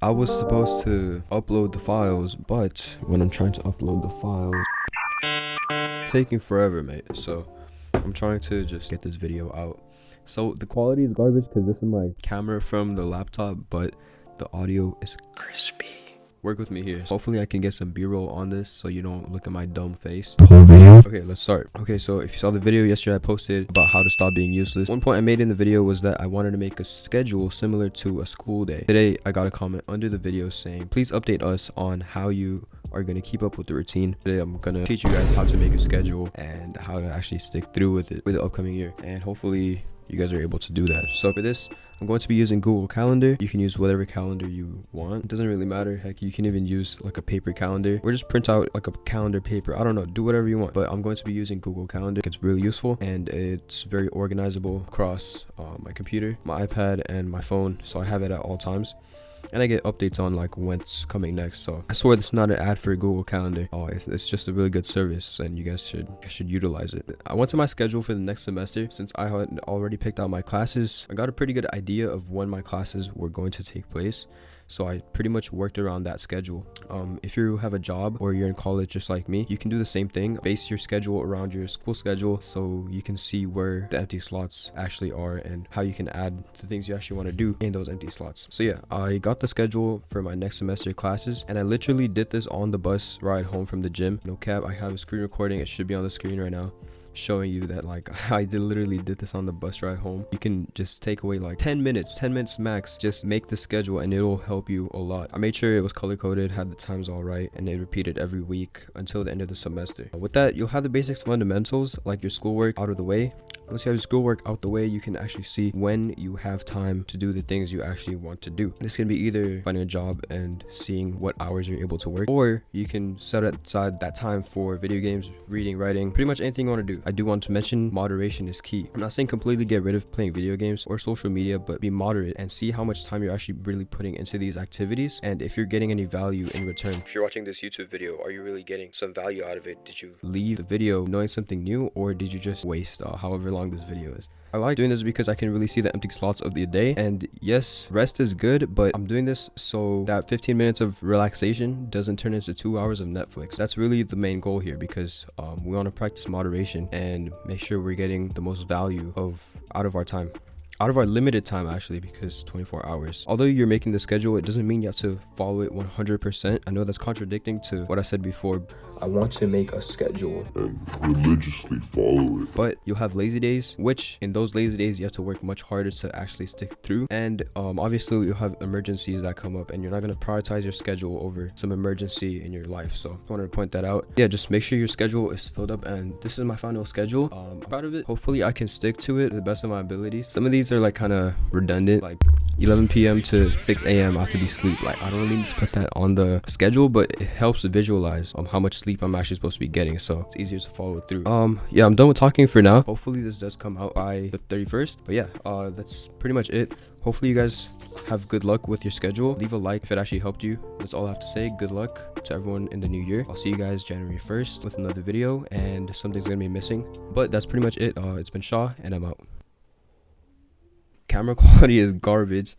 I was supposed to upload the files, but when I'm trying to upload the files, it's taking forever, mate. So I'm trying to just get this video out. So the quality is garbage because this is my camera from the laptop, but the audio is crispy. Work with me here. Hopefully I can get some b-roll on this so you don't look at my dumb face. The whole video? Okay, let's start. Okay, so if you saw the video yesterday I posted about how to stop being useless. One point I made in the video was that I wanted to make a schedule similar to a school day. Today I got a comment under the video saying, please update us on how you are going to keep up with the routine. Today I'm going to teach you guys how to make a schedule and how to actually stick through with it for the upcoming year. And hopefully you guys are able to do that. So for this, I'm going to be using Google Calendar. You can use whatever calendar you want. It doesn't really matter. Heck, you can even use like a paper calendar or just print out like a calendar paper. I don't know, do whatever you want. But I'm going to be using Google Calendar. It's really useful and it's very organizable across my computer, my iPad, and my phone. So I have it at all times. And I get updates on like what's coming next. So I swear this is not an ad for Google Calendar. It's just a really good service and you guys should utilize it. I went to my schedule for the next semester. Since I had already picked out my classes, I got a pretty good idea of when my classes were going to take place. So I pretty much worked around that schedule. If you have a job or you're in college just like me, you can do the same thing. Base your schedule around your school schedule so you can see where the empty slots actually are and how you can add the things you actually want to do in those empty slots. So yeah, I got the schedule for my next semester classes and I literally did this on the bus ride home from the gym. No cap, I have a screen recording. It should be on the screen right now, showing you that like I literally did this on the bus ride home. You can just take away like 10 minutes max, just make the schedule and it'll help you a lot. I made sure it was color coded, had the times all right, and it repeated every week until the end of the semester. With that, you'll have the basics fundamentals like your schoolwork out of the way. Once you have your schoolwork out the way, you can actually see when you have time to do the things you actually want to do. This can be either finding a job and seeing what hours you're able to work, or you can set aside that time for video games, reading, writing, pretty much anything you want to do. I do want to mention moderation is key. I'm not saying completely get rid of playing video games or social media, but be moderate and see how much time you're actually really putting into these activities and if you're getting any value in return. If you're watching this YouTube video, are you really getting some value out of it? Did you leave the video knowing something new, or did you just waste however long this video is? I like doing this because I can really see the empty slots of the day, and yes, rest is good, but I'm doing this so that 15 minutes of relaxation doesn't turn into 2 hours of Netflix. That's really the main goal here, because we want to practice moderation and make sure we're getting the most value out of our time. Out of our limited time, actually, because 24 hours. Although you're making the schedule, it doesn't mean you have to follow it 100%. I know that's contradicting to what I said before. I want to make a schedule and religiously follow it. But you'll have lazy days, which in those lazy days, you have to work much harder to actually stick through. And obviously, you'll have emergencies that come up and you're not going to prioritize your schedule over some emergency in your life. So I wanted to point that out. Yeah, just make sure your schedule is filled up. And this is my final schedule. I'm proud of it. Hopefully, I can stick to it to the best of my abilities. Some of these are like kind of redundant, like 11 p.m. to 6 a.m. I have to be asleep. Like I don't really need to put that on the schedule, but it helps to visualize how much sleep I'm actually supposed to be getting, so it's easier to follow through. Yeah, I'm done with talking for now. Hopefully this does come out by the 31st, but yeah, that's pretty much it. Hopefully you guys have good luck with your schedule. Leave a like if it actually helped you. That's all I have to say. Good luck to everyone in the new year. I'll see you guys January 1st with another video, and something's gonna be missing, but that's pretty much it. It's been Shah and I'm out. Camera quality is garbage.